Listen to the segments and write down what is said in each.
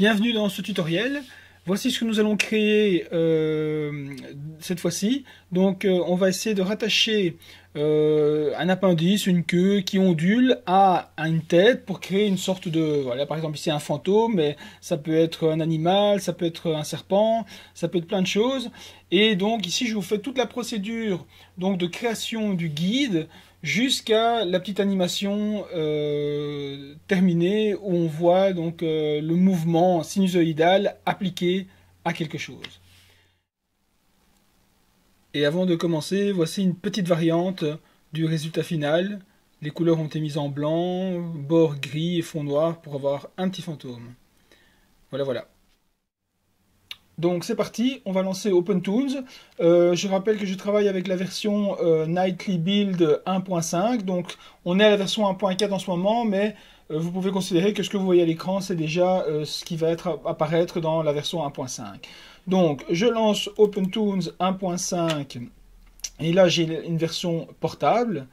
Bienvenue dans ce tutoriel. Voici ce que nous allons créer cette fois-ci. Donc on va essayer de rattacher un appendice, une queue qui ondule à une tête pour créer une sorte de... Voilà, par exemple ici un fantôme, mais ça peut être un animal, ça peut être un serpent, ça peut être plein de choses. Et donc ici je vous fais toute la procédure donc, de création du guide jusqu'à la petite animation terminée où on voit donc le mouvement sinusoïdal appliqué à quelque chose. Et avant de commencer, voici une petite variante du résultat final. Les couleurs ont été mises en blanc, bord gris et fond noir pour avoir un petit fantôme. Voilà. Donc c'est parti, on va lancer OpenToonz. Je rappelle que je travaille avec la version Nightly Build 1.5. Donc on est à la version 1.4 en ce moment, mais vous pouvez considérer que ce que vous voyez à l'écran, c'est déjà ce qui va apparaître dans la version 1.5. Donc je lance OpenToonz 1.5 et là j'ai une version portable.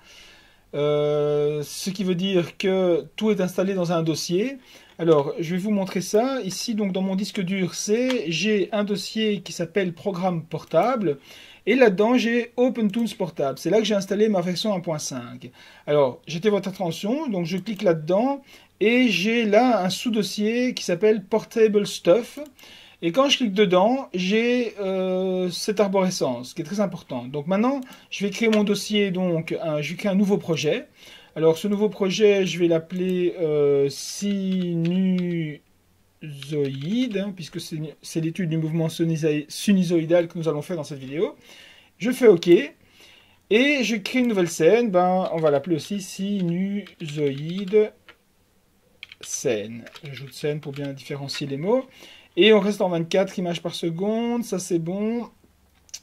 Ce qui veut dire que tout est installé dans un dossier. Alors, je vais vous montrer ça. Ici, donc, dans mon disque dur C, j'ai un dossier qui s'appelle Programme portable. Et là-dedans, j'ai OpenToonz portable. C'est là que j'ai installé ma version 1.5. Alors, j'attire votre attention. Donc, je clique là-dedans. Et j'ai là un sous-dossier qui s'appelle Portable Stuff. Et quand je clique dedans, j'ai cette arborescence qui est très importante. Donc maintenant, je vais créer mon dossier. Donc, je vais créer un nouveau projet. Alors, ce nouveau projet, je vais l'appeler sinusoïde, hein, puisque c'est l'étude du mouvement sinusoïdal que nous allons faire dans cette vidéo. Je fais OK. Et je crée une nouvelle scène. Ben, on va l'appeler aussi sinusoïde scène. J'ajoute scène pour bien différencier les mots. Et on reste en 24 images par seconde, ça c'est bon.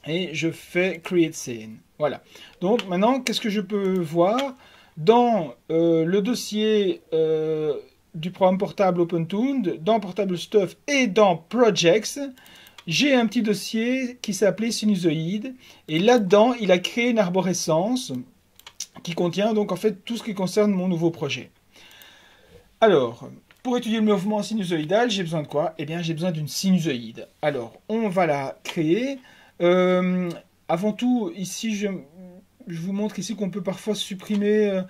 Et je fais Create Scene. Voilà. Donc maintenant, qu'est-ce que je peux voir? Dans le dossier du programme portable OpenToonz, dans Portable Stuff et dans Projects, j'ai un petit dossier qui s'appelait Sinusoïde. Et là-dedans, il a créé une arborescence qui contient donc en fait tout ce qui concerne mon nouveau projet. Alors, pour étudier le mouvement sinusoïdal, j'ai besoin de quoi? Eh bien, j'ai besoin d'une sinusoïde. Alors, on va la créer. Avant tout, ici, je vous montre ici qu'on peut parfois supprimer,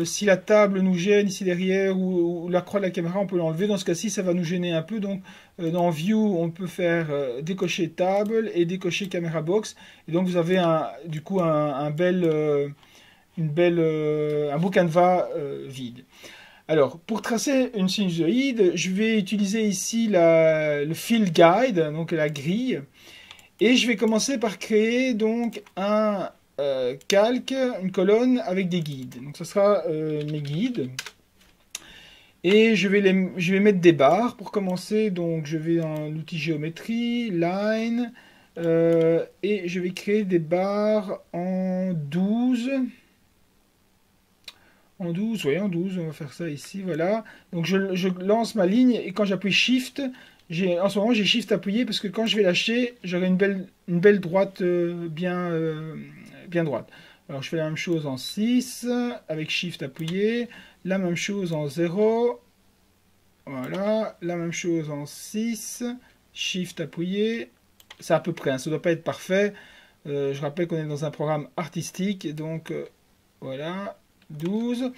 si la table nous gêne ici derrière, ou la croix de la caméra, on peut l'enlever. Dans ce cas-ci, ça va nous gêner un peu. Donc, dans View, on peut faire décocher table et décocher camera box. Et donc, vous avez du coup un beau canevas vide. Alors, pour tracer une sinusoïde, je vais utiliser ici le fill guide, donc la grille, et je vais commencer par créer donc un calque, une colonne avec des guides. Donc, ce sera mes guides, et je vais mettre des barres pour commencer. Donc, je vais dans l'outil géométrie, line, et je vais créer des barres en 12. En 12, oui, en 12, on va faire ça ici, voilà. Donc je lance ma ligne et quand j'appuie Shift, en ce moment j'ai Shift appuyé parce que quand je vais lâcher, j'aurai une belle droite bien droite. Alors je fais la même chose en 6, avec Shift appuyé, la même chose en 0, voilà, la même chose en 6, Shift appuyé, c'est à peu près, hein, ça ne doit pas être parfait. Je rappelle qu'on est dans un programme artistique, donc voilà. 12.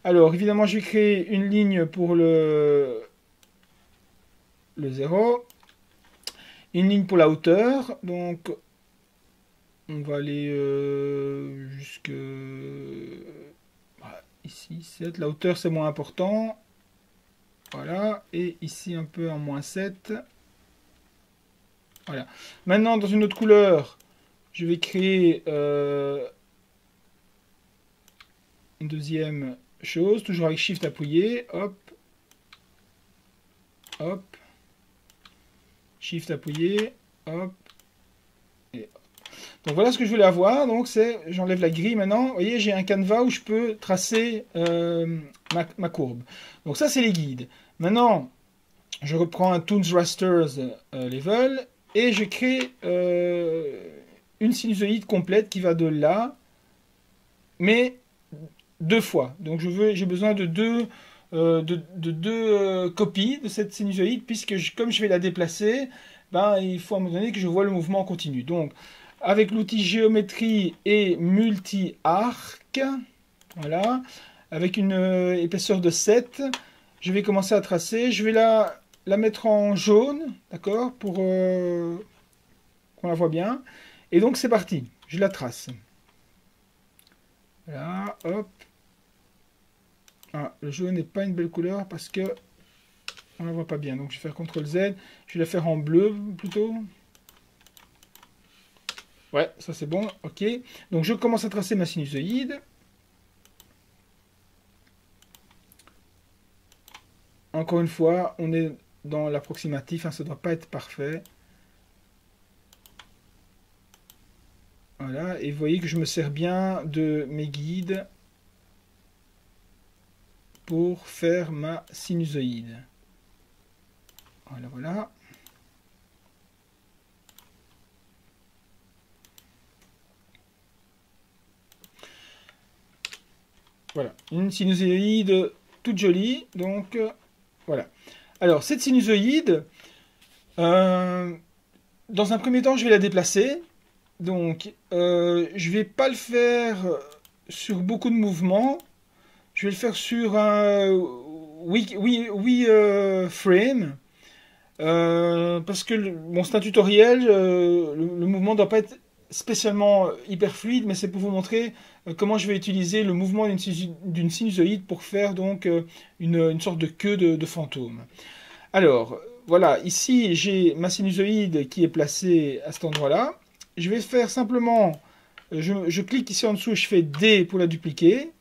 Alors, évidemment, je vais créer une ligne pour le 0. Une ligne pour la hauteur. Donc, on va aller jusque... Voilà, ici, 7. La hauteur, c'est moins important. Voilà. Et ici, un peu en moins 7. Voilà. Maintenant, dans une autre couleur, je vais créer... une deuxième chose, toujours avec Shift appuyé, hop, hop, Shift appuyé, hop, et hop. Donc voilà ce que je voulais avoir, donc c'est, j'enlève la grille maintenant, vous voyez j'ai un canevas où je peux tracer ma courbe. Donc ça c'est les guides. Maintenant, je reprends un Toonz Rasters Level, et je crée une sinusoïde complète qui va de là, mais deux fois. Donc j'ai besoin de deux de deux copies de cette sinusoïde, puisque comme je vais la déplacer, ben, il faut à un moment donné que je vois le mouvement continu. Donc, avec l'outil géométrie et multi-arc, voilà, avec une épaisseur de 7, je vais commencer à tracer. Je vais la mettre en jaune, d'accord, pour qu'on la voit bien. Et donc, c'est parti, je la trace. Voilà, hop. Ah, le jaune n'est pas une belle couleur parce que on la voit pas bien. Donc je vais faire CTRL Z. Je vais la faire en bleu plutôt. Ouais, ça c'est bon. Ok. Donc je commence à tracer ma sinusoïde. Encore une fois, on est dans l'approximatif. Hein, ça ne doit pas être parfait. Voilà. Et vous voyez que je me sers bien de mes guides pour faire ma sinusoïde. Voilà, voilà. Voilà, une sinusoïde toute jolie. Donc, voilà. Alors, cette sinusoïde, dans un premier temps, je vais la déplacer. Donc, je vais pas le faire sur beaucoup de mouvements. Je vais le faire sur un oui frame. Parce que bon, c'est un tutoriel, le mouvement ne doit pas être spécialement hyper fluide, mais c'est pour vous montrer comment je vais utiliser le mouvement d'une sinusoïde pour faire donc une sorte de queue de fantôme. Alors, voilà, ici j'ai ma sinusoïde qui est placée à cet endroit-là. Je vais faire simplement, je clique ici en dessous, je fais D pour la dupliquer,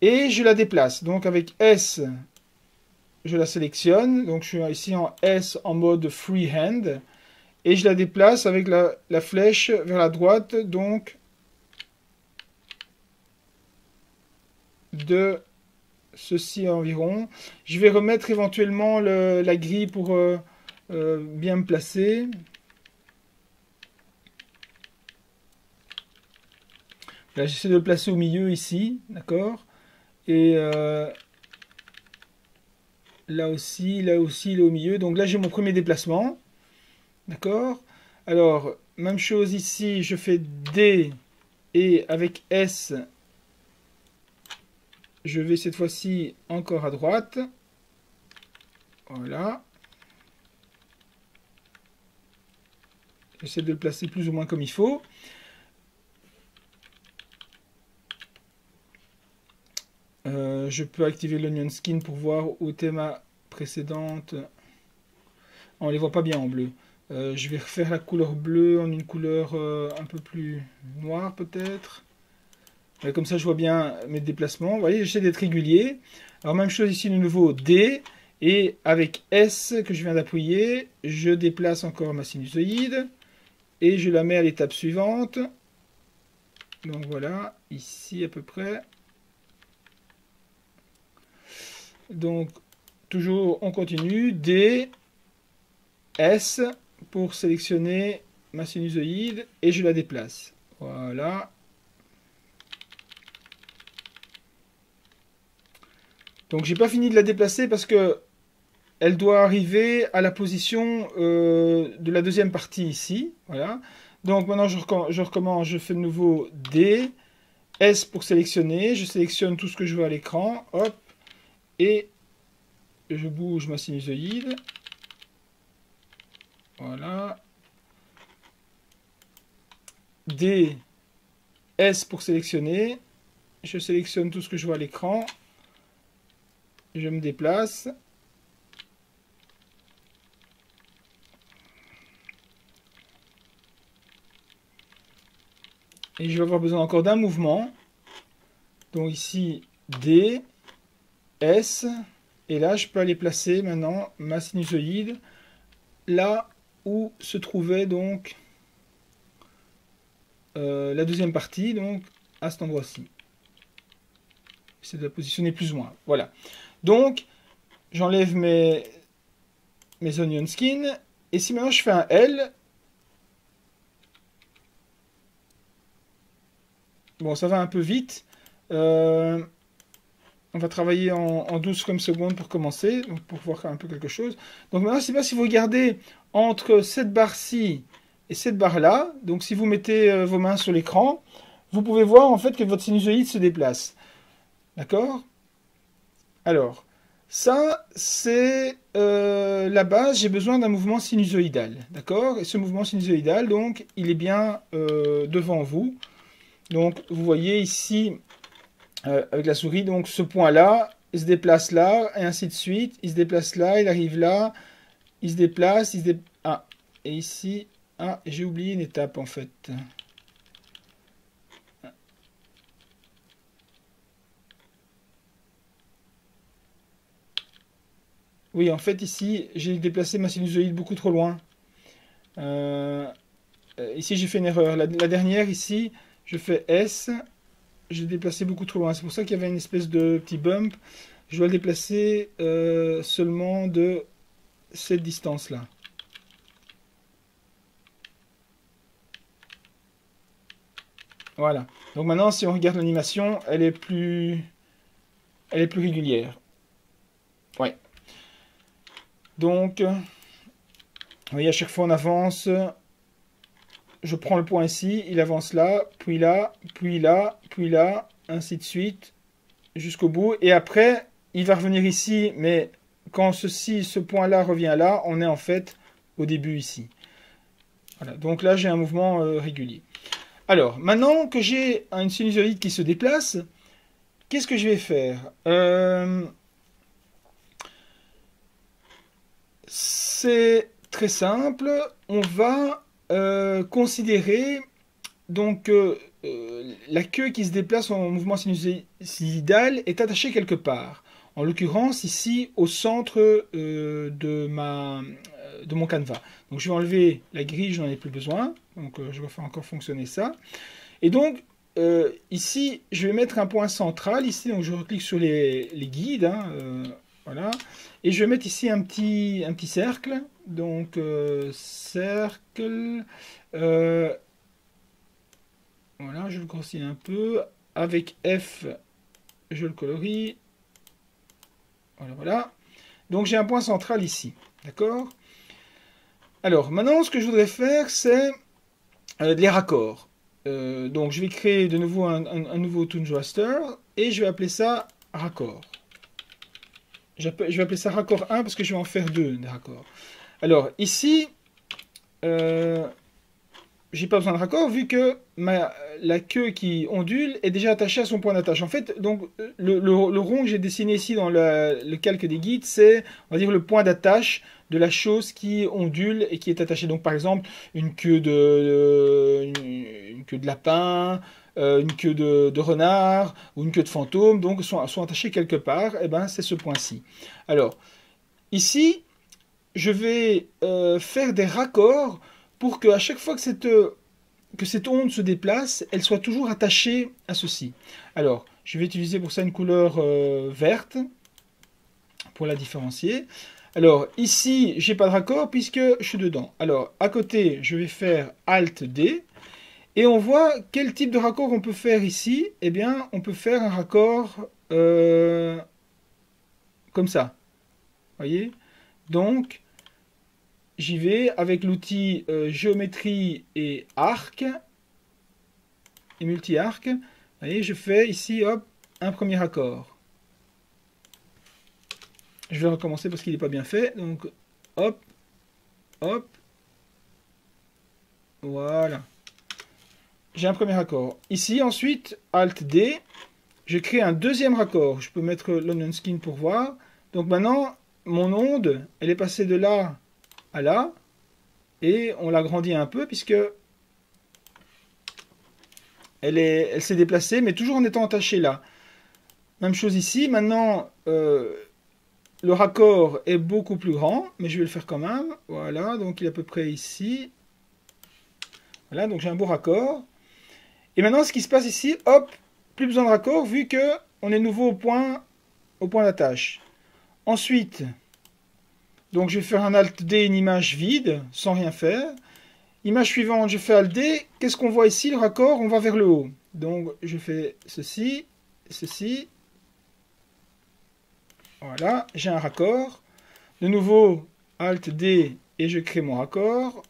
et je la déplace. Donc avec S, je la sélectionne, donc je suis ici en S en mode freehand, et je la déplace avec la flèche vers la droite, donc de ceci environ. Je vais remettre éventuellement la grille pour bien me placer. Là, j'essaie de le placer au milieu ici, d'accord. Et là aussi, il est au milieu. Donc là, j'ai mon premier déplacement. D'accord. Alors, même chose ici, je fais D et avec S, je vais cette fois-ci encore à droite. Voilà. J'essaie de le placer plus ou moins comme il faut. Je peux activer l'onion skin pour voir où était ma précédente. On ne les voit pas bien en bleu. Je vais refaire la couleur bleue en une couleur un peu plus noire peut-être. Comme ça je vois bien mes déplacements. Vous voyez, j'essaie d'être régulier. Alors même chose ici de nouveau D. Et avec S que je viens d'appuyer, je déplace encore ma sinusoïde. Et je la mets à l'étape suivante. Donc voilà, ici à peu près. Donc toujours on continue. D, S pour sélectionner ma sinusoïde et je la déplace. Voilà. Donc j'ai pas fini de la déplacer parce que elle doit arriver à la position de la deuxième partie ici. Voilà. Donc maintenant je recommence, je fais de nouveau D, S pour sélectionner, je sélectionne tout ce que je veux à l'écran, hop, et je bouge ma sinusoïde. Voilà. D, S pour sélectionner. Je sélectionne tout ce que je vois à l'écran. Je me déplace. Et je vais avoir besoin encore d'un mouvement. Donc ici, D, S. Et là, je peux aller placer maintenant ma sinusoïde là où se trouvait donc la deuxième partie, donc à cet endroit-ci. C'est de la positionner plus ou moins. Voilà. Donc, j'enlève mes onion skin. Et si maintenant je fais un L, bon, ça va un peu vite. On va travailler en 12 frames secondes pour commencer, donc pour voir un peu quelque chose. Donc maintenant, je ne sais pas si vous regardez entre cette barre-ci et cette barre-là. Donc si vous mettez vos mains sur l'écran, vous pouvez voir en fait que votre sinusoïde se déplace. D'accord? Alors, ça, c'est la base. J'ai besoin d'un mouvement sinusoïdal. D'accord? Et ce mouvement sinusoïdal, donc, il est bien devant vous. Donc, vous voyez ici, avec la souris, donc ce point-là, il se déplace là, et ainsi de suite. Il se déplace là, il arrive là, il se déplace, Ah, et ici, ah, j'ai oublié une étape, en fait. Oui, en fait, ici, j'ai déplacé ma sinusoïde beaucoup trop loin. Ici, j'ai fait une erreur. La dernière, ici, je fais S. J'ai déplacé beaucoup trop loin. C'est pour ça qu'il y avait une espèce de petit bump. Je dois le déplacer seulement de cette distance-là. Voilà. Donc maintenant, si on regarde l'animation, elle est plus régulière. Ouais. Donc, vous voyez, à chaque fois on avance. Je prends le point ici, il avance là, puis là, puis là, puis là, ainsi de suite, jusqu'au bout. Et après, il va revenir ici, mais quand ce point-là revient là, on est en fait au début ici. Voilà, donc là j'ai un mouvement régulier. Alors, maintenant que j'ai une sinusoïde qui se déplace, qu'est-ce que je vais faire? C'est très simple, on va considérer donc la queue qui se déplace en mouvement sinusoïdal est attachée quelque part. En l'occurrence ici au centre de mon canevas. Donc je vais enlever la grille, je n'en ai plus besoin. Donc je vais faire encore fonctionner ça. Et donc ici je vais mettre un point central ici. Donc je reclique sur les guides. Hein, voilà. Et je vais mettre ici un petit cercle. Donc cercle. Voilà, je le grossis un peu. Avec F, je le colorie. Voilà, voilà. Donc j'ai un point central ici. D'accord? Alors, maintenant, ce que je voudrais faire, c'est les raccords. Donc je vais créer de nouveau un nouveau Toon Raster. Et je vais appeler ça raccord. Je vais appeler ça raccord 1 parce que je vais en faire deux des raccords. Alors, ici, j'ai pas besoin de raccord vu que la queue qui ondule est déjà attachée à son point d'attache. En fait, donc le rond que j'ai dessiné ici dans le calque des guides, c'est, on va dire, le point d'attache de la chose qui ondule et qui est attachée. Donc, par exemple, une queue de lapin, une queue de renard ou une queue de fantôme, donc sont attachées quelque part. Et ben, c'est ce point-ci. Alors, ici, je vais faire des raccords pour qu'à chaque fois que cette onde se déplace, elle soit toujours attachée à ceci. Alors, je vais utiliser pour ça une couleur verte pour la différencier. Alors, ici, j'ai pas de raccord puisque je suis dedans. Alors, à côté, je vais faire Alt-D. Et on voit quel type de raccord on peut faire ici. Eh bien, on peut faire un raccord comme ça. Voyez? Donc, j'y vais avec l'outil géométrie et arc et multi-arc. Vous voyez, je fais ici, hop, un premier accord. Je vais recommencer parce qu'il n'est pas bien fait. Donc, hop, hop. Voilà. J'ai un premier accord. Ici, ensuite, Alt-D. Je crée un deuxième raccord. Je peux mettre l'onion skin pour voir. Donc maintenant, mon onde, elle est passée de là à là. Et on l'agrandit un peu puisque elle s'est déplacée, mais toujours en étant attachée là. Même chose ici. Maintenant, le raccord est beaucoup plus grand, mais je vais le faire quand même. Voilà, donc il est à peu près ici. Voilà, donc j'ai un beau raccord. Et maintenant, ce qui se passe ici, hop, plus besoin de raccord vu que on est nouveau au point d'attache. Ensuite, donc je vais faire un Alt-D, une image vide, sans rien faire. Image suivante, je fais Alt-D. Qu'est-ce qu'on voit ici? Le raccord, on va vers le haut. Donc je fais ceci, ceci. Voilà, j'ai un raccord. De nouveau, Alt D et je crée mon raccord.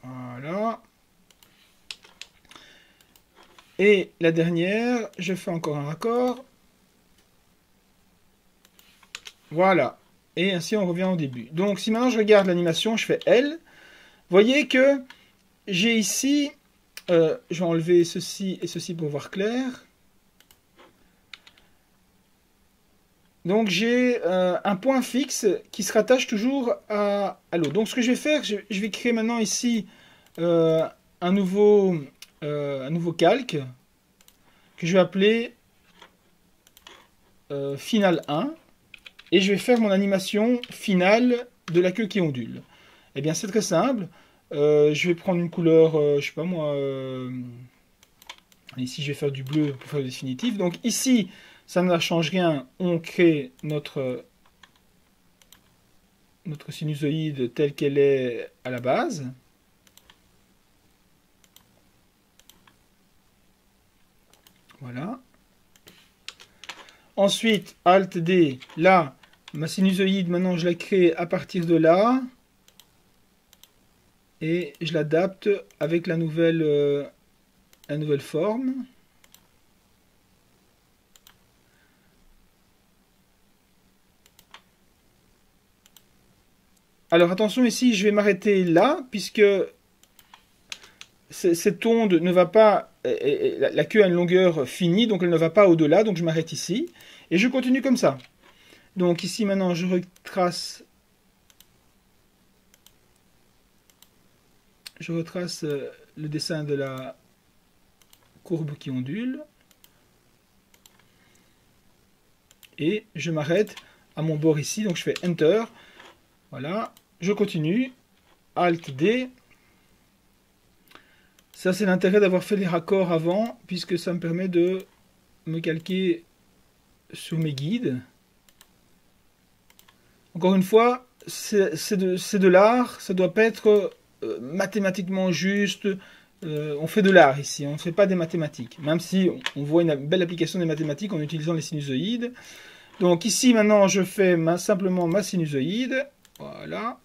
Voilà. Et la dernière, je fais encore un raccord. Voilà. Et ainsi, on revient au début. Donc, si maintenant je regarde l'animation, je fais L. Vous voyez que j'ai ici... je vais enlever ceci et ceci pour voir clair. Donc, j'ai un point fixe qui se rattache toujours à l'autre. Donc, ce que je vais faire, je vais créer maintenant ici un nouveau calque que je vais appeler Final 1. Et je vais faire mon animation finale de la queue qui ondule. Eh bien, c'est très simple. Je vais prendre une couleur, je sais pas moi. Ici, je vais faire du bleu pour faire le définitif. Donc ici, ça ne change rien. On crée notre sinusoïde telle qu'elle est à la base. Voilà. Ensuite, Alt D, là, ma sinusoïde, maintenant je la crée à partir de là. Et je l'adapte avec la nouvelle forme. Alors attention ici, je vais m'arrêter là, puisque cette onde ne va pas... La queue a une longueur finie, donc elle ne va pas au-delà, donc je m'arrête ici. Et je continue comme ça. Donc ici maintenant je retrace le dessin de la courbe qui ondule. Et je m'arrête à mon bord ici, donc je fais Enter. Voilà, je continue. Alt D. Ça c'est l'intérêt d'avoir fait les raccords avant, puisque ça me permet de me calquer sur mes guides. Encore une fois, c'est de l'art, ça doit pas être mathématiquement juste. On fait de l'art ici, on ne fait pas des mathématiques. Même si on voit une belle application des mathématiques en utilisant les sinusoïdes. Donc ici maintenant je fais simplement ma sinusoïde. Voilà.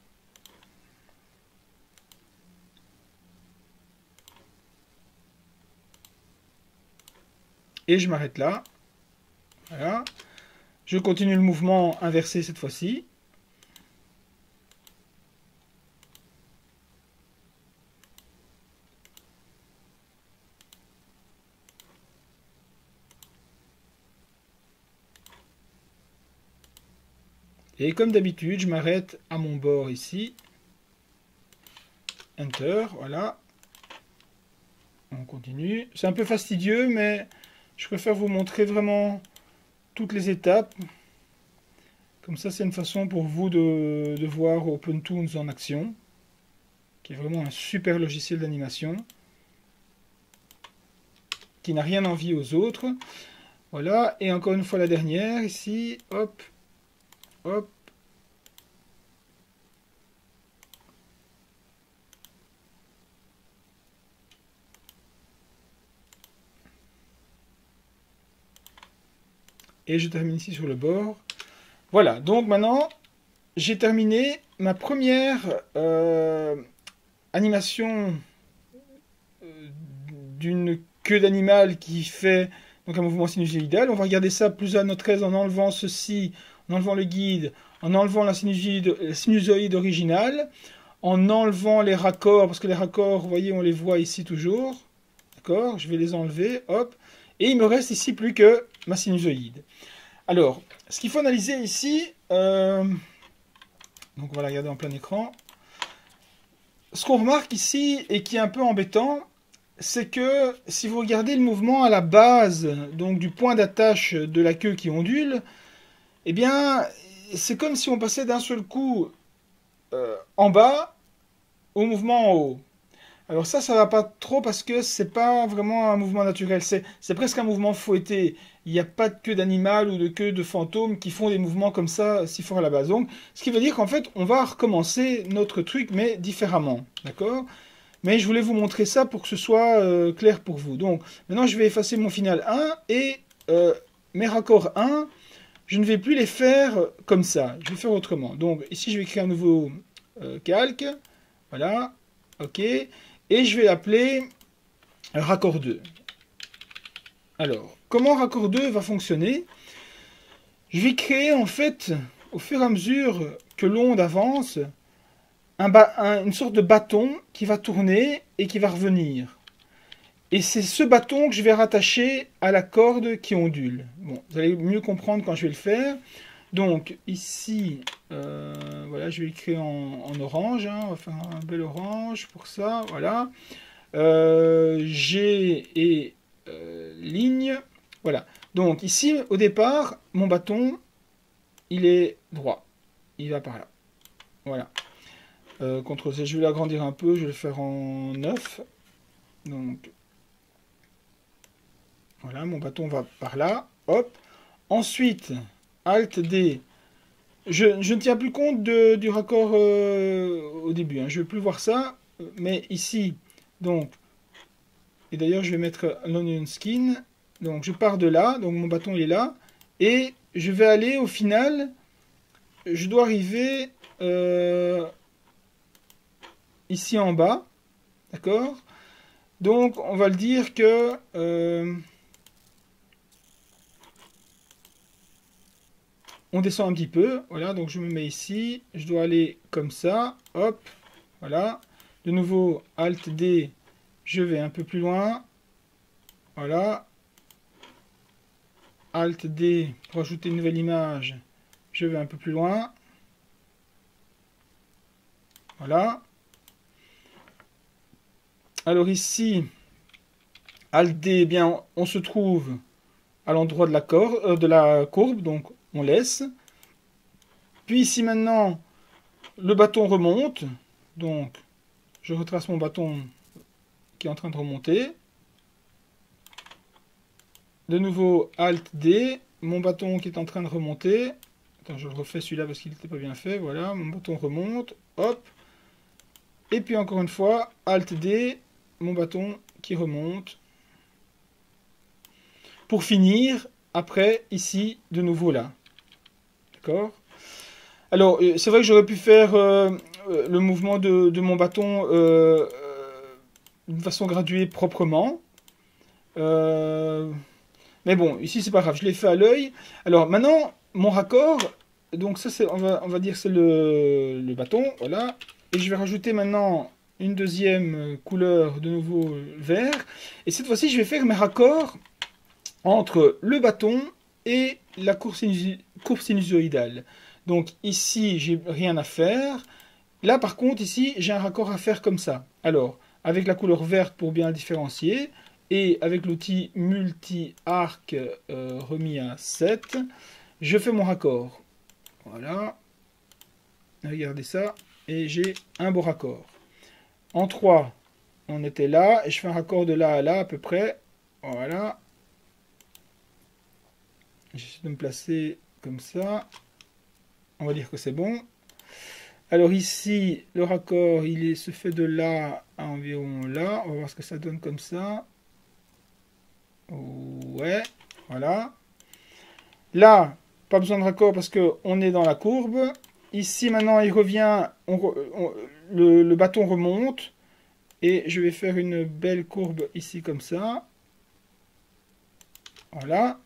Et je m'arrête là. Voilà. Je continue le mouvement inversé cette fois-ci. Et comme d'habitude, je m'arrête à mon bord ici. Enter, voilà. On continue. C'est un peu fastidieux, mais je préfère vous montrer vraiment toutes les étapes. Comme ça, c'est une façon pour vous de voir OpenToonz en action, qui est vraiment un super logiciel d'animation, qui n'a rien envie aux autres. Voilà, et encore une fois la dernière, ici, hop, hop. Et je termine ici sur le bord. Voilà, donc maintenant, j'ai terminé ma première animation d'une queue d'animal qui fait donc un mouvement sinusoïdal. On va regarder ça plus à notre aise en enlevant ceci, en enlevant le guide, en enlevant la sinusoïde originale, en enlevant les raccords, parce que les raccords, vous voyez, on les voit ici toujours. D'accord, je vais les enlever, hop. Et il me reste ici plus que ma sinusoïde. Alors, ce qu'il faut analyser ici, donc on va la regarder en plein écran. Ce qu'on remarque ici, et qui est un peu embêtant, c'est que si vous regardez le mouvement à la base, donc du point d'attache de la queue qui ondule, eh bien, c'est comme si on passait d'un seul coup en bas au mouvement en haut. Alors ça va pas trop parce que c'est pas vraiment un mouvement naturel, c'est presque un mouvement fouetté. Il n'y a pas de queue d'animal ou de queue de fantôme qui font des mouvements comme ça si fort à la base. Donc, ce qui veut dire qu'en fait, on va recommencer notre truc, mais différemment. D'accord? Mais je voulais vous montrer ça pour que ce soit clair pour vous. Donc, maintenant, je vais effacer mon final 1 et mes raccords 1, je ne vais plus les faire comme ça. Je vais faire autrement. Donc ici, je vais créer un nouveau calque. Voilà. OK. Et je vais l'appeler raccord 2. Alors, comment raccord 2 va fonctionner? Je vais créer en fait, au fur et à mesure que l'onde avance, une sorte de bâton qui va tourner et qui va revenir. Et c'est ce bâton que je vais rattacher à la corde qui ondule. Bon, vous allez mieux comprendre quand je vais le faire. Donc ici, voilà, je vais le créer en orange. Hein, on va faire un bel orange pour ça. Voilà. G et ligne. Voilà. Donc ici, au départ, mon bâton, il est droit. Il va par là. Voilà. CTRL-C, je vais l'agrandir un peu. Je vais le faire en 9. Donc, voilà, mon bâton va par là. Hop. Ensuite, Alt-D. Je ne tiens plus compte du raccord au début. Hein. Je ne veux plus voir ça. Mais ici, donc, et d'ailleurs, je vais mettre l'onion skin. Donc, je pars de là. Donc, mon bâton, il est là. Et je vais aller, au final, je dois arriver ici en bas. D'accord? Donc, on va le dire que... on descend un petit peu. Voilà, donc je me mets ici. Je dois aller comme ça. Hop. Voilà. De nouveau, Alt-D. Je vais un peu plus loin. Voilà. Alt-D pour ajouter une nouvelle image. Je vais un peu plus loin. Voilà. Alors ici, Alt-D, eh bien, on se trouve à l'endroit de la courbe, donc on laisse. Puis ici maintenant, le bâton remonte. Donc, je retrace mon bâton qui est en train de remonter. De nouveau, Alt-D, mon bâton qui est en train de remonter. Attends, je le refais celui-là parce qu'il n'était pas bien fait. Voilà, mon bâton remonte. Hop. Et puis encore une fois, Alt-D, mon bâton qui remonte. Pour finir, après, ici, de nouveau là. D'accord? Alors, c'est vrai que j'aurais pu faire le mouvement de mon bâton d'une façon graduée proprement. Mais bon, ici, c'est pas grave, je l'ai fait à l'œil. Alors, maintenant, mon raccord, donc ça, on va dire c'est le bâton, voilà. Et je vais rajouter maintenant une deuxième couleur, de nouveau vert. Et cette fois-ci, je vais faire mes raccords entre le bâton et la courbe sinusoïdale. Donc ici, j'ai rien à faire. Là, par contre, ici, j'ai un raccord à faire comme ça. Alors, avec la couleur verte pour bien le différencier, et avec l'outil multi-arc remis à 7, je fais mon raccord. Voilà. Regardez ça. Et j'ai un beau raccord. En 3, on était là, et je fais un raccord de là à là à peu près. Voilà. J'essaie de me placer comme ça. On va dire que c'est bon. Alors ici, le raccord, se fait de là à environ là. On va voir ce que ça donne comme ça. Ouais, voilà. Là, pas besoin de raccord parce qu'on est dans la courbe. Ici, maintenant, il revient. Le bâton remonte. Et je vais faire une belle courbe ici comme ça. Voilà.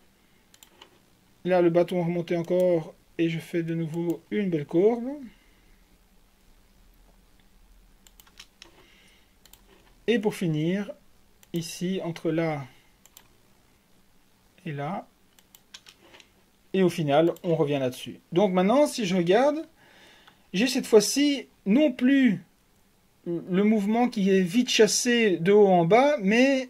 Là, le bâton remonté encore. Et je fais de nouveau une belle courbe. Et pour finir, ici, entre là et là. Et au final, on revient là-dessus. Donc maintenant, si je regarde, j'ai cette fois-ci non plus le mouvement qui est vite chassé de haut en bas, mais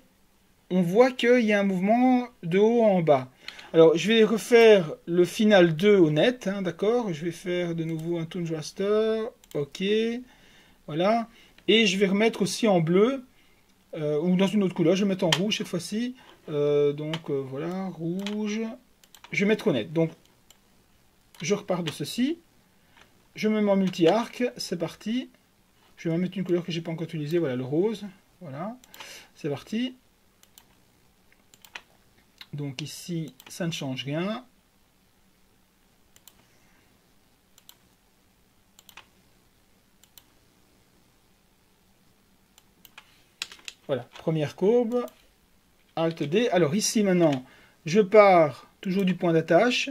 on voit qu'il y a un mouvement de haut en bas. Alors, je vais refaire le final 2 au net, hein, d'accord? Je vais faire de nouveau un Toon Raster, ok, voilà. Et je vais remettre aussi en bleu, ou dans une autre couleur, je vais mettre en rouge cette fois-ci. Voilà, rouge. Je vais mettre au net. Donc, je repars de ceci. Je me mets en multi-arc, c'est parti. Je vais mettre une couleur que je n'ai pas encore utilisée, voilà, le rose. Voilà, c'est parti. Donc ici, ça ne change rien. Voilà, première courbe, Alt D. Alors ici maintenant, je pars toujours du point d'attache,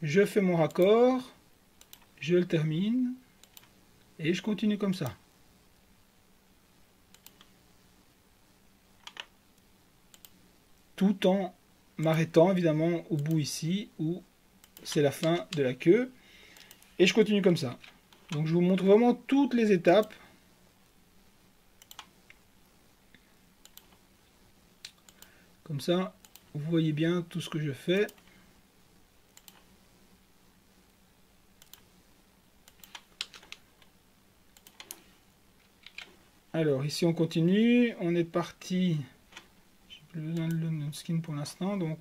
je fais mon raccord, je le termine, et je continue comme ça. Tout en m'arrêtant évidemment au bout ici, où c'est la fin de la queue. Et je continue comme ça. Donc je vous montre vraiment toutes les étapes. Comme ça, vous voyez bien tout ce que je fais. Alors ici on continue, on est parti. J'ai plus besoin de le skin pour l'instant, donc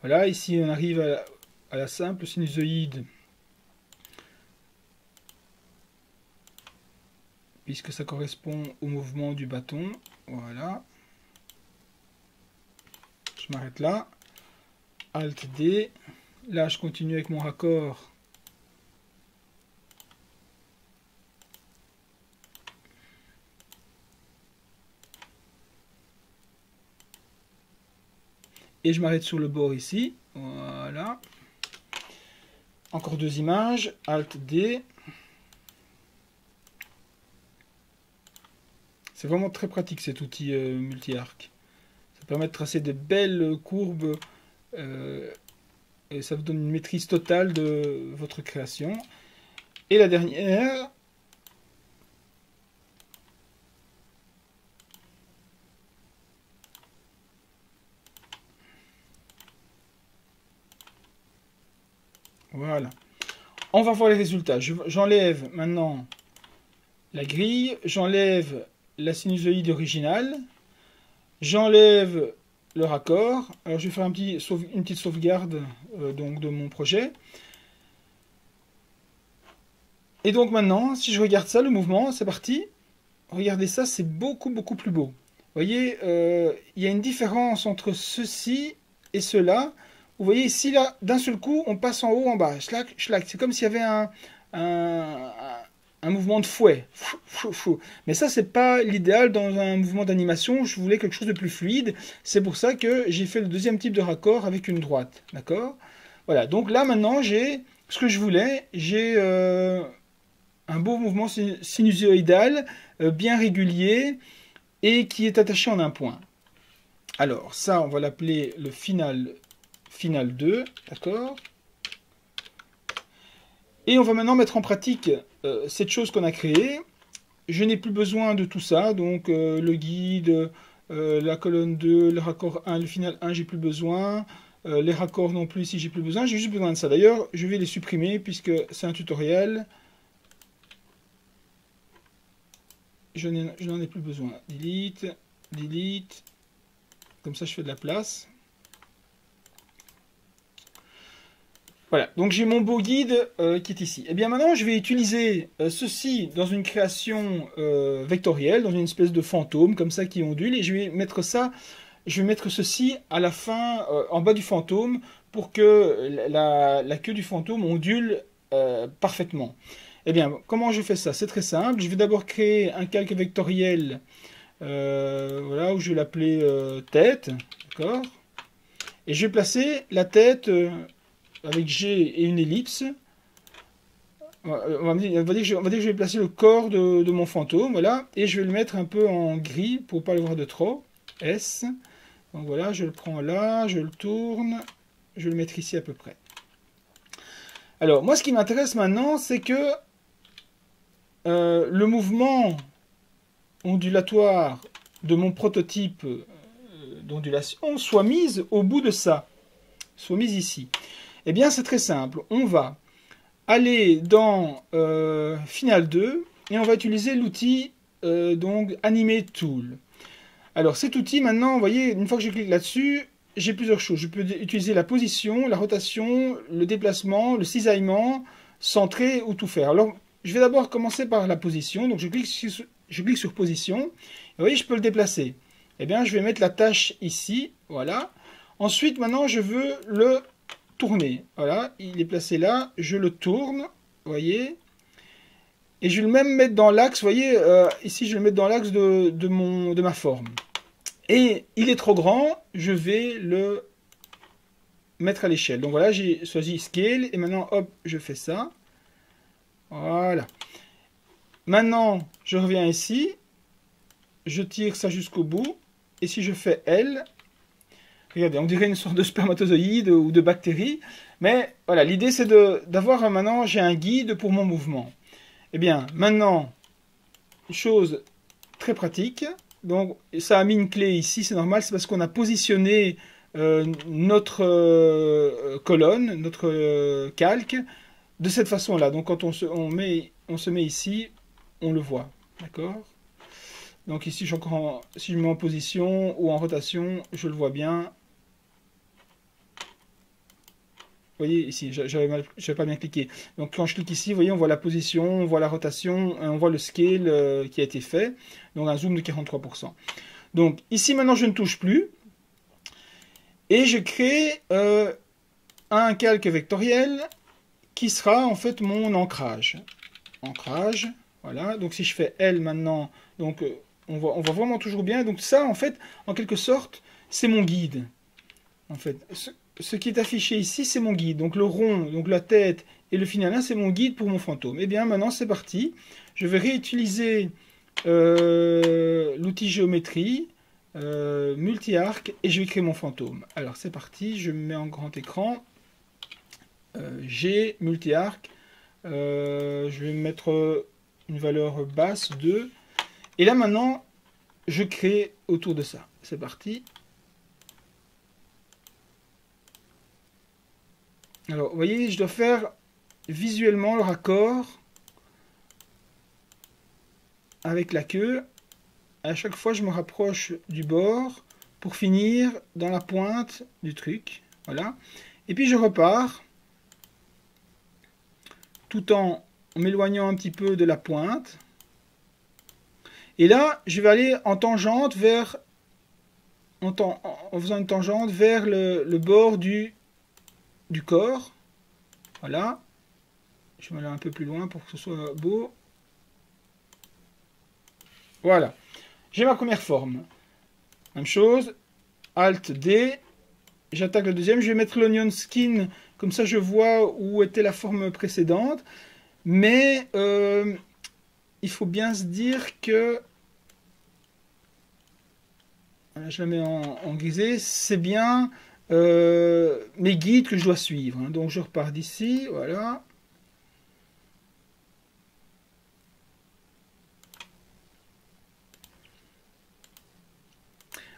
voilà, ici on arrive à la simple sinusoïde, puisque ça correspond au mouvement du bâton. Voilà. Je m'arrête là. Alt D. Là, je continue avec mon raccord. Et je m'arrête sur le bord ici. Voilà. Encore deux images. Alt D. C'est vraiment très pratique cet outil multi-arc. Ça permet de tracer de belles courbes et ça vous donne une maîtrise totale de votre création. Et la dernière, voilà. On va voir les résultats. J'enlève maintenant la grille, j'enlève la sinusoïde originale, j'enlève le raccord. Alors je vais faire une petite sauvegarde donc de mon projet. Et donc maintenant, si je regarde ça, le mouvement, c'est parti. Regardez ça, c'est beaucoup plus beau. Vous voyez, il y a une différence entre ceci et cela. Vous voyez ici, là, d'un seul coup, on passe en haut, en bas. Schlac, schlac. C'est comme s'il y avait un mouvement de fouet. Mais ça, c'est pas l'idéal dans un mouvement d'animation. Je voulais quelque chose de plus fluide. C'est pour ça que j'ai fait le deuxième type de raccord avec une droite. D'accord? Voilà. Donc là, maintenant, j'ai ce que je voulais. J'ai un beau mouvement sinusoïdal, bien régulier, et qui est attaché en un point. Alors, ça, on va l'appeler le final 2. D'accord? Et on va maintenant mettre en pratique cette chose qu'on a créée. Je n'ai plus besoin de tout ça, donc le guide, la colonne 2, le raccord 1, le final 1, j'ai plus besoin. Les raccords non plus, ici, j'ai plus besoin. J'ai juste besoin de ça. D'ailleurs, je vais les supprimer puisque c'est un tutoriel. Je n'en ai plus besoin. Delete, delete. Comme ça, je fais de la place. Voilà, donc j'ai mon beau guide qui est ici. Et bien maintenant, je vais utiliser ceci dans une création vectorielle, dans une espèce de fantôme, comme ça, qui ondule, et je vais mettre ça, je vais mettre ceci à la fin, en bas du fantôme, pour que la queue du fantôme ondule parfaitement. Eh bien, comment je fais ça? C'est très simple. Je vais d'abord créer un calque vectoriel, voilà, où je vais l'appeler tête, d'accord? Et je vais placer la tête avec G et une ellipse. On va dire que je vais placer le corps de mon fantôme, voilà, et je vais le mettre un peu en gris pour ne pas le voir de trop. S. Donc voilà, je le prends là, je le tourne, je vais le mettre ici à peu près. Alors, moi, ce qui m'intéresse maintenant, c'est que le mouvement ondulatoire de mon prototype d'ondulation soit mise au bout de ça, soit mise ici. Eh bien, c'est très simple. On va aller dans Final 2 et on va utiliser l'outil donc Animate Tool. Alors cet outil, maintenant, vous voyez, une fois que je clique là-dessus, j'ai plusieurs choses. Je peux utiliser la position, la rotation, le déplacement, le cisaillement, centrer ou tout faire. Alors, je vais d'abord commencer par la position. Donc, je clique sur position. Et vous voyez, je peux le déplacer. Eh bien, je vais mettre la tâche ici. Voilà. Ensuite, maintenant, je veux le tourner. Voilà, il est placé là. Je le tourne. Vous voyez. Et je vais le même mettre dans l'axe. Vous voyez, ici, je vais le mettre dans l'axe de ma forme. Et il est trop grand, je vais le mettre à l'échelle. Donc voilà, j'ai choisi Scale, et maintenant, hop, je fais ça. Voilà. Maintenant, je reviens ici, je tire ça jusqu'au bout, et si je fais L, regardez, on dirait une sorte de spermatozoïde ou de bactérie, mais voilà, l'idée c'est d'avoir maintenant, j'ai un guide pour mon mouvement. Eh bien, maintenant, chose très pratique. Donc, ça a mis une clé ici, c'est normal, c'est parce qu'on a positionné notre colonne, notre calque, de cette façon-là. Donc, quand on se met ici, on le voit. D'accord? Donc, ici, si je me mets en position ou en rotation, je le vois bien. Vous voyez, ici, j'avais pas bien cliqué. Donc, quand je clique ici, vous voyez, on voit la position, on voit la rotation, on voit le scale qui a été fait. Donc, un zoom de 43%. Donc, ici, maintenant, je ne touche plus. Et je crée un calque vectoriel qui sera, en fait, mon ancrage. Ancrage, voilà. Donc, si je fais L maintenant, donc, on voit vraiment toujours bien. Donc, ça, en fait, en quelque sorte, c'est mon guide. En fait, ce qui est affiché ici, c'est mon guide. Donc le rond, donc la tête et le finalin, c'est mon guide pour mon fantôme. Et bien maintenant, c'est parti. Je vais réutiliser l'outil géométrie, multi-arc, et je vais créer mon fantôme. Alors c'est parti, je me mets en grand écran. G, multi-arc. Je vais mettre une valeur basse, 2. Et là maintenant, je crée autour de ça. C'est parti. Alors, vous voyez, je dois faire visuellement le raccord avec la queue. À chaque fois, je me rapproche du bord pour finir dans la pointe du truc. Voilà. Et puis, je repars tout en m'éloignant un petit peu de la pointe. Et là, je vais aller en tangente vers... en faisant une tangente vers le bord du corps. Voilà. Je vais aller un peu plus loin pour que ce soit beau. Voilà. J'ai ma première forme. Même chose. Alt D. J'attaque le deuxième. Je vais mettre l'onion skin. Comme ça, je vois où était la forme précédente. Mais il faut bien se dire que... Voilà, je la mets en grisé. C'est bien mes guides que je dois suivre. Hein. Donc, je repars d'ici. Voilà.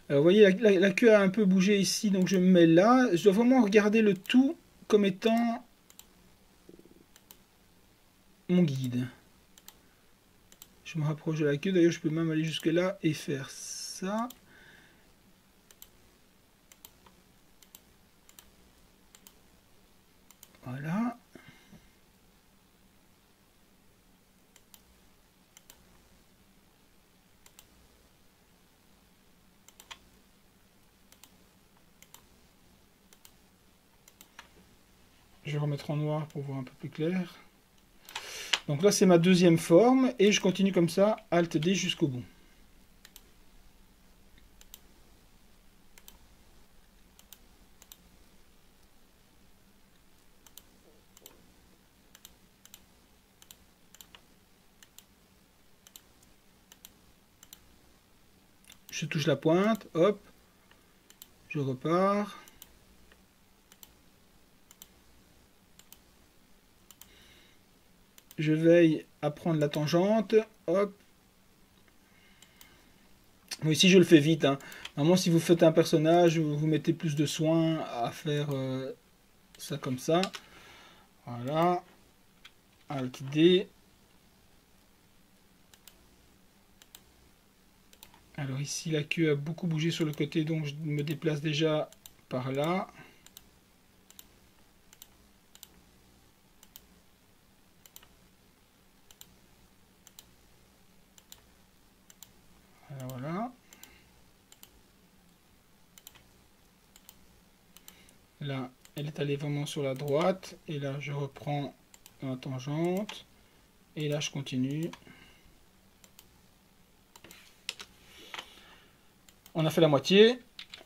Vous voyez, la queue a un peu bougé ici, donc je me mets là. Je dois vraiment regarder le tout comme étant mon guide. Je me rapproche de la queue, d'ailleurs je peux même aller jusque là et faire ça. Voilà. Je vais remettre en noir pour voir un peu plus clair. Donc là c'est ma deuxième forme et je continue comme ça, Alt D jusqu'au bout. Je touche la pointe, hop, je repars. Je veille à prendre la tangente, hop. Bon, ici je le fais vite. Hein. Normalement si vous faites un personnage, vous mettez plus de soin à faire ça comme ça. Voilà. Alt D. Alors ici, la queue a beaucoup bougé sur le côté, donc je me déplace déjà par là. Voilà. Là, elle est allée vraiment sur la droite. Et là, je reprends dans la tangente. Et là, je continue. On a fait la moitié.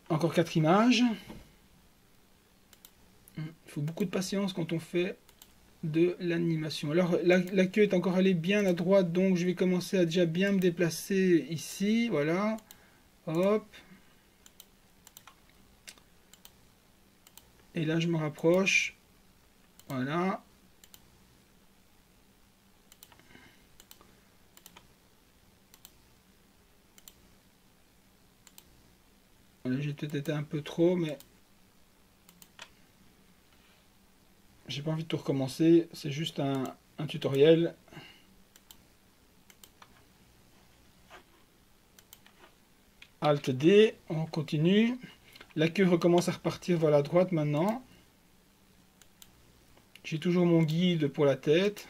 Encore 4 images. Il faut beaucoup de patience quand on fait de l'animation. Alors, la queue est encore allée bien à droite. Donc, je vais commencer à déjà bien me déplacer ici. Voilà. Hop. Et là, je me rapproche. Voilà. J'ai peut-être été un peu trop, mais j'ai pas envie de tout recommencer. C'est juste un tutoriel. Alt D, on continue. La queue recommence à repartir vers la droite maintenant. J'ai toujours mon guide pour la tête.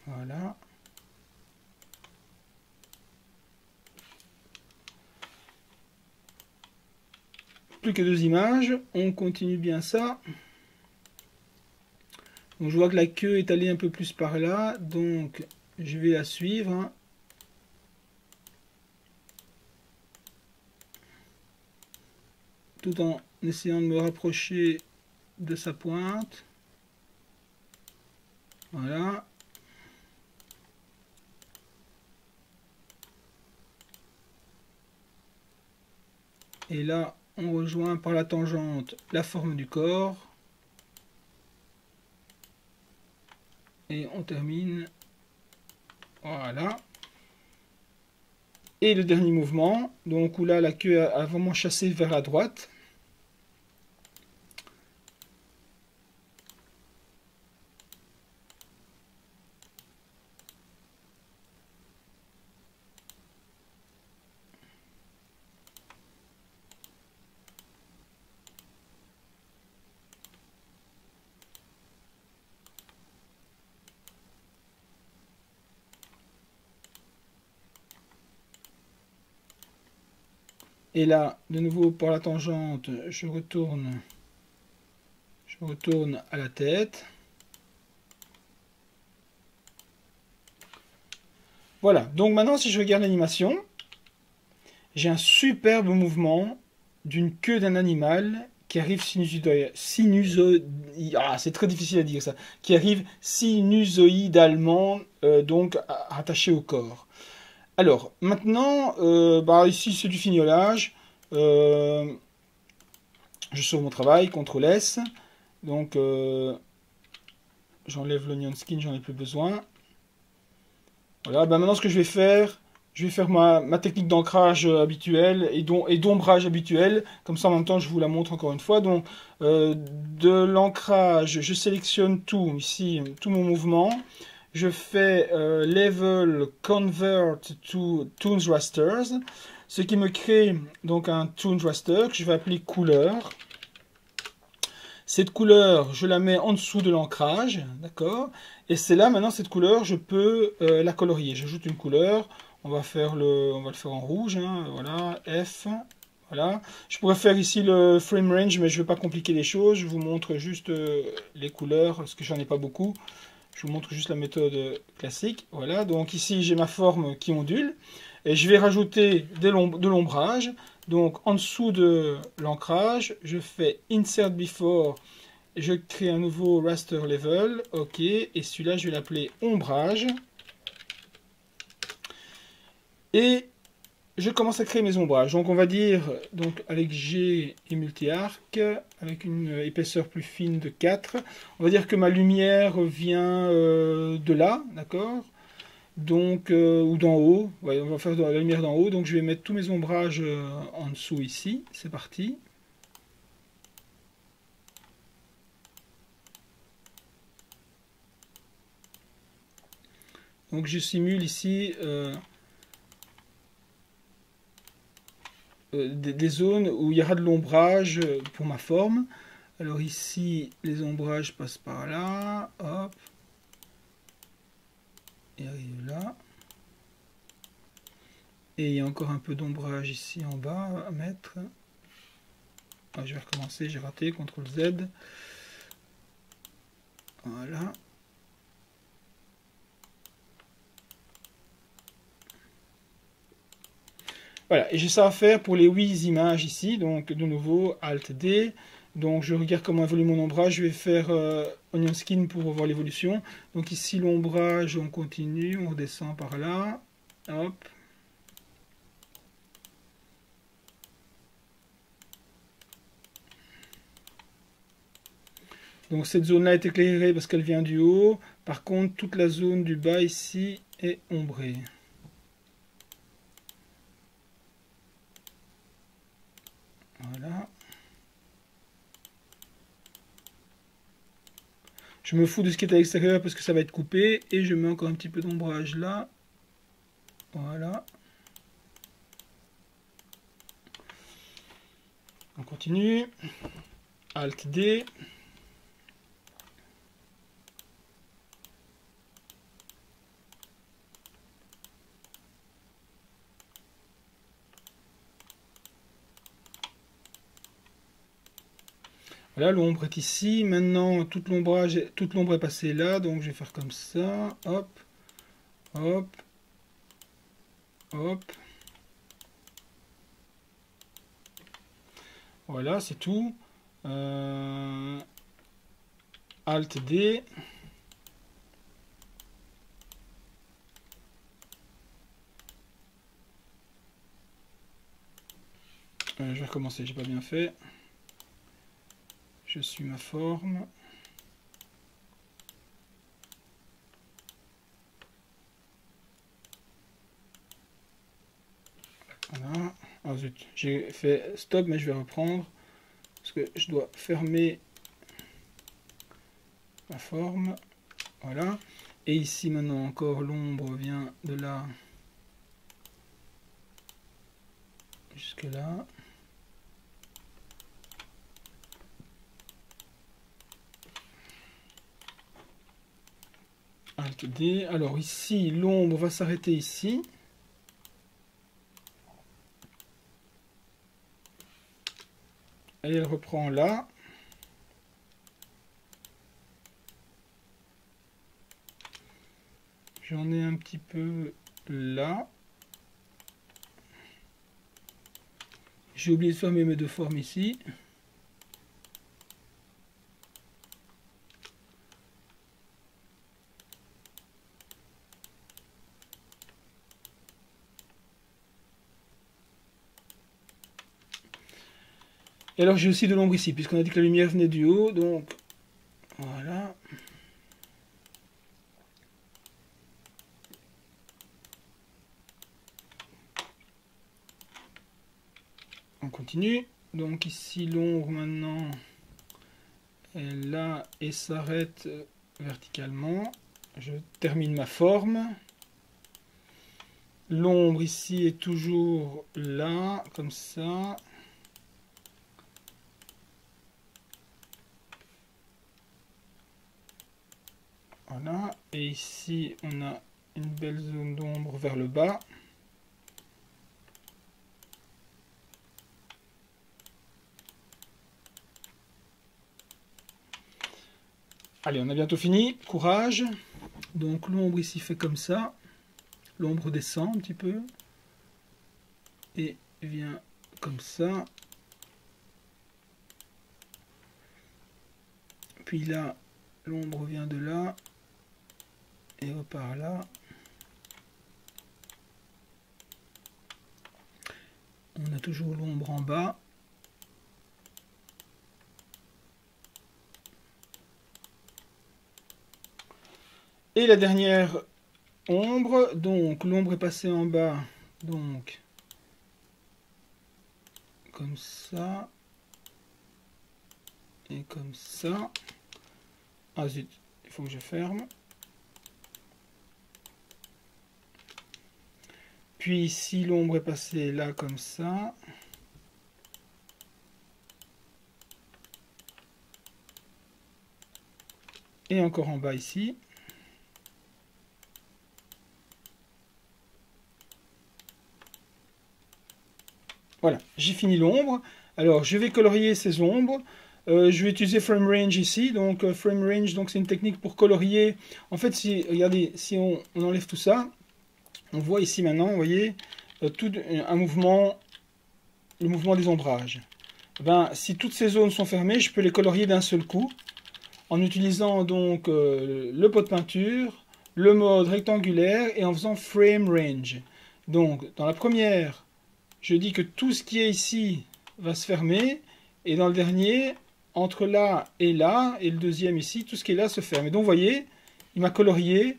Voilà. Plus que 2 images, on continue bien ça. Donc je vois que la queue est allée un peu plus par là, donc je vais la suivre. Hein. Tout en essayant de me rapprocher de sa pointe. Voilà. Et là, on rejoint par la tangente la forme du corps. Et on termine. Voilà. Et le dernier mouvement, donc où là la queue a vraiment chassé vers la droite. Et là, de nouveau par la tangente, je retourne à la tête. Voilà, donc maintenant si je regarde l'animation, j'ai un superbe mouvement d'une queue d'un animal qui arrive c'est très difficile à dire ça, qui arrive sinusoïdalement, donc attaché au corps. Alors, maintenant, ici c'est du fignolage. Je sauve mon travail, CTRL S. Donc, j'enlève l'onion skin, j'en ai plus besoin. Voilà, maintenant ce que je vais faire ma technique d'ancrage habituelle et d'ombrage habituel. Comme ça, en même temps, je vous la montre encore une fois. Donc, de l'ancrage, je sélectionne tout, ici, tout mon mouvement. Je fais Level Convert to Toons Rasters, ce qui me crée donc un Toons Raster que je vais appeler couleur. Cette couleur, je la mets en dessous de l'ancrage, d'accord? Et c'est là, maintenant, cette couleur, je peux la colorier. J'ajoute une couleur, on va le faire en rouge, hein, voilà, F, voilà. Je pourrais faire ici le frame range, mais je ne vais pas compliquer les choses. Je vous montre juste les couleurs, parce que j'en ai pas beaucoup. Je vous montre juste la méthode classique. Voilà, donc ici, j'ai ma forme qui ondule. Et je vais rajouter de l'ombrage. Donc, en dessous de l'ancrage, je fais Insert Before. Je crée un nouveau Raster Level. OK. Et celui-là, je vais l'appeler Ombrage. Et je commence à créer mes ombrages. Donc, on va dire, donc, avec G et multi-arc, avec une épaisseur plus fine de 4. On va dire que ma lumière vient de là, d'accord? Donc, ou d'en haut. Ouais, on va faire de la lumière d'en haut. Donc je vais mettre tous mes ombrages en dessous ici. C'est parti. Donc je simule ici des zones où il y aura de l'ombrage pour ma forme. Alors ici, les ombrages passent par là. Hop. Et arrive là. Et il y a encore un peu d'ombrage ici en bas à mettre. Ah, je vais recommencer, j'ai raté, CTRL Z. Voilà. Voilà, et j'ai ça à faire pour les 8 images ici. Donc de nouveau, Alt D. Donc je regarde comment évolue mon ombrage. Je vais faire Onion Skin pour voir l'évolution. Donc ici l'ombrage, on continue, on redescend par là. Hop. Donc cette zone-là est éclairée parce qu'elle vient du haut. Par contre, toute la zone du bas ici est ombrée. Voilà. Je me fous de ce qui est à l'extérieur parce que ça va être coupé. Et je mets encore un petit peu d'ombrage là. Voilà. On continue. Alt D. Voilà, l'ombre est ici. Maintenant, toute l'ombre est passée là. Donc, je vais faire comme ça. Hop, hop, hop. Voilà, c'est tout. Alt D. Je vais recommencer, j'ai pas bien fait. Je suis ma forme. Voilà. Ah zut, j'ai fait stop, mais je vais reprendre. Parce que je dois fermer ma forme. Voilà. Et ici maintenant encore l'ombre vient de là jusque là. Alt D. Alors ici l'ombre va s'arrêter ici. Et elle reprend là. J'en ai un petit peu là. J'ai oublié de fermer mes deux formes ici. Et alors j'ai aussi de l'ombre ici, puisqu'on a dit que la lumière venait du haut, donc voilà. On continue. Donc ici l'ombre maintenant est là et s'arrête verticalement. Je termine ma forme. L'ombre ici est toujours là, comme ça. Voilà. Et ici on a une belle zone d'ombre vers le bas. Allez, on a bientôt fini. Courage. Donc l'ombre ici fait comme ça. L'ombre descend un petit peu. Et vient comme ça. Puis là, l'ombre vient de là. Et repart là. On a toujours l'ombre en bas. Et la dernière ombre. Donc l'ombre est passée en bas. Donc comme ça. Et comme ça. Ah zut, il faut que je ferme. Puis ici, l'ombre est passée là comme ça. Et encore en bas ici. Voilà, j'ai fini l'ombre. Alors, je vais colorier ces ombres. Je vais utiliser Frame Range ici. Donc, Frame Range, donc c'est une technique pour colorier. En fait, si, regardez, si on enlève tout ça, on voit ici maintenant, vous voyez, tout un mouvement, le mouvement des ombrages. Ben, si toutes ces zones sont fermées, je peux les colorier d'un seul coup en utilisant donc le pot de peinture, le mode rectangulaire et en faisant Frame Range. Donc, dans la première, je dis que tout ce qui est ici va se fermer, et dans le dernier, entre là, et le deuxième ici, tout ce qui est là se ferme. Et donc, vous voyez, il m'a colorié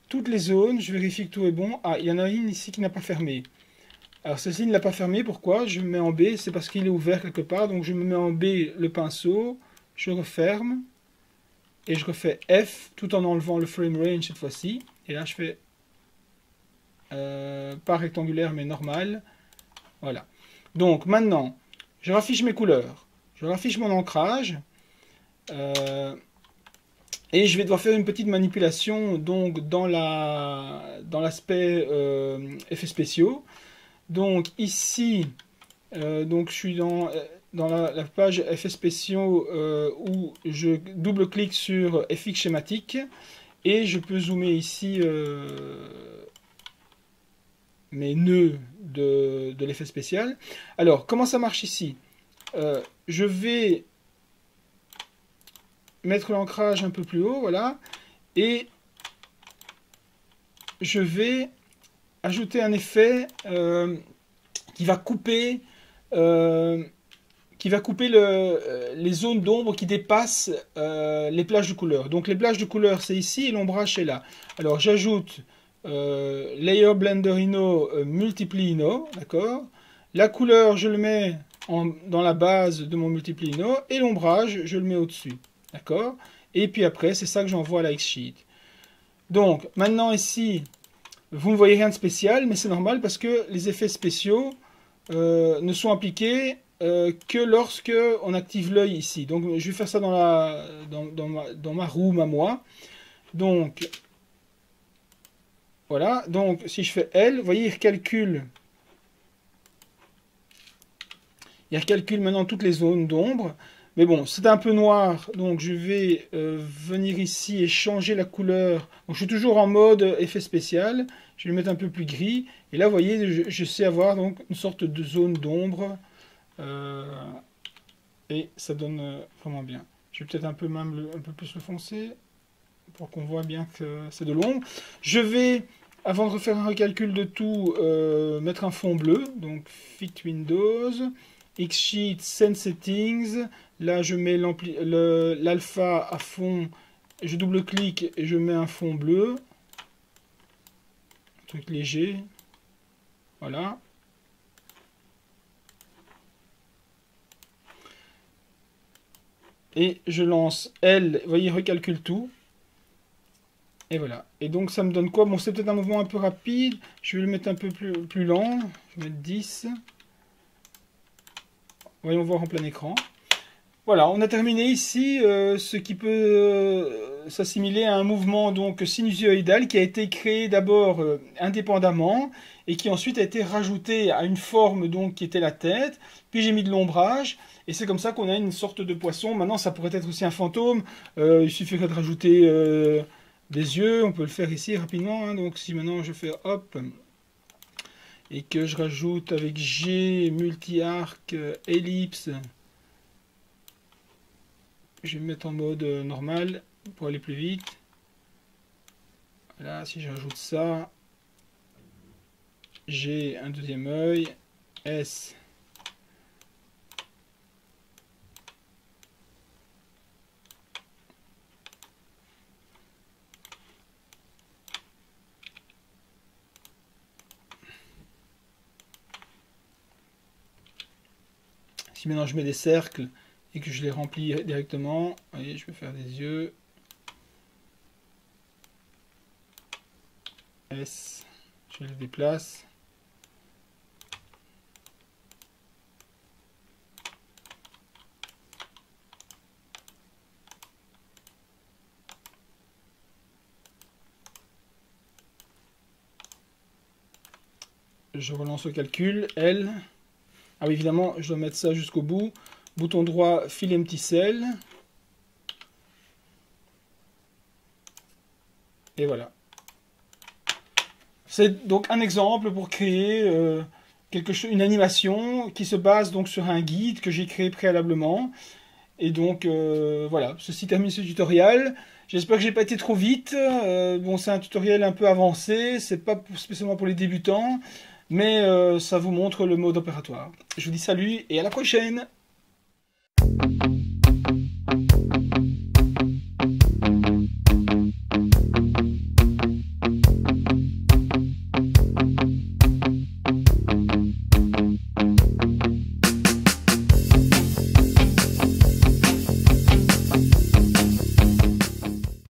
toutes les zones, je vérifie que tout est bon. Ah, il y en a une ici qui n'a pas fermé. Alors, celle-ci ne l'a pas fermé, pourquoi? Je me mets en B, c'est parce qu'il est ouvert quelque part, donc je me mets en B le pinceau, je referme, et je refais F, tout en enlevant le frame range cette fois-ci. Et là, je fais, pas rectangulaire, mais normal. Voilà. Donc, maintenant, je raffiche mes couleurs, je raffiche mon ancrage, et je vais devoir faire une petite manipulation donc dans l'aspect effets spéciaux. Donc ici, donc je suis dans la page effets spéciaux où je double-clique sur FX schématique et je peux zoomer ici mes nœuds de l'effet spécial. Alors, comment ça marche ici? Je vais mettre l'ancrage un peu plus haut, voilà, et je vais ajouter un effet qui va couper, les zones d'ombre qui dépassent les plages de couleur. Donc les plages de couleur c'est ici et l'ombrage c'est là. Alors j'ajoute Layer Blender Inno Multiply Inno, d'accord. La couleur je le mets dans la base de mon Multiply Inno et l'ombrage je le mets au-dessus. D'accord. Et puis après, c'est ça que j'envoie à la X-Sheet. Donc, maintenant ici, vous ne voyez rien de spécial, mais c'est normal parce que les effets spéciaux ne sont appliqués que lorsque on active l'œil ici. Donc, je vais faire ça dans ma room à moi. Donc, voilà. Donc, si je fais L, vous voyez, il recalcule maintenant toutes les zones d'ombre. Mais bon, c'est un peu noir, donc je vais venir ici et changer la couleur. Donc, je suis toujours en mode effet spécial. Je vais le mettre un peu plus gris. Et là, vous voyez, je sais avoir donc une sorte de zone d'ombre. Et ça donne vraiment bien. Je vais peut-être un peu plus le foncer pour qu'on voit bien que c'est de l'ombre. Je vais, avant de refaire un recalcul de tout, mettre un fond bleu. Donc, Fit Windows. X-Sheet, Send Settings. Là, je mets l'alpha à fond. Je double-clique et je mets un fond bleu. Un truc léger. Voilà. Et je lance L. Vous voyez, il recalcule tout. Et voilà. Et donc, ça me donne quoi? Bon, c'est peut-être un mouvement un peu rapide. Je vais le mettre un peu plus lent. Je vais mettre 10. Voyons voir en plein écran. Voilà, on a terminé ici ce qui peut s'assimiler à un mouvement donc sinusoïdal qui a été créé d'abord indépendamment et qui ensuite a été rajouté à une forme donc qui était la tête. Puis j'ai mis de l'ombrage et c'est comme ça qu'on a une sorte de poisson. Maintenant, ça pourrait être aussi un fantôme. Il suffirait de rajouter des yeux. On peut le faire ici rapidement. Hein. Donc si maintenant je fais hop et que je rajoute avec G multi-arc ellipse. Je vais me mettre en mode normal pour aller plus vite. Voilà, si j'ajoute ça, j'ai un deuxième œil. S. maintenant je mets des cercles et que je les remplis directement. Vous voyez, je peux faire des yeux. S, je les déplace. Je relance le calcul, L. Ah oui, évidemment, je dois mettre ça jusqu'au bout. Bouton droit, Fill Empty Cell. Et voilà. C'est donc un exemple pour créer une animation qui se base donc sur un guide que j'ai créé préalablement. Et donc voilà, ceci termine ce tutoriel. J'espère que j'ai pas été trop vite. Bon, c'est un tutoriel un peu avancé, c'est pas spécialement pour les débutants, mais ça vous montre le mode opératoire. Je vous dis salut et à la prochaine!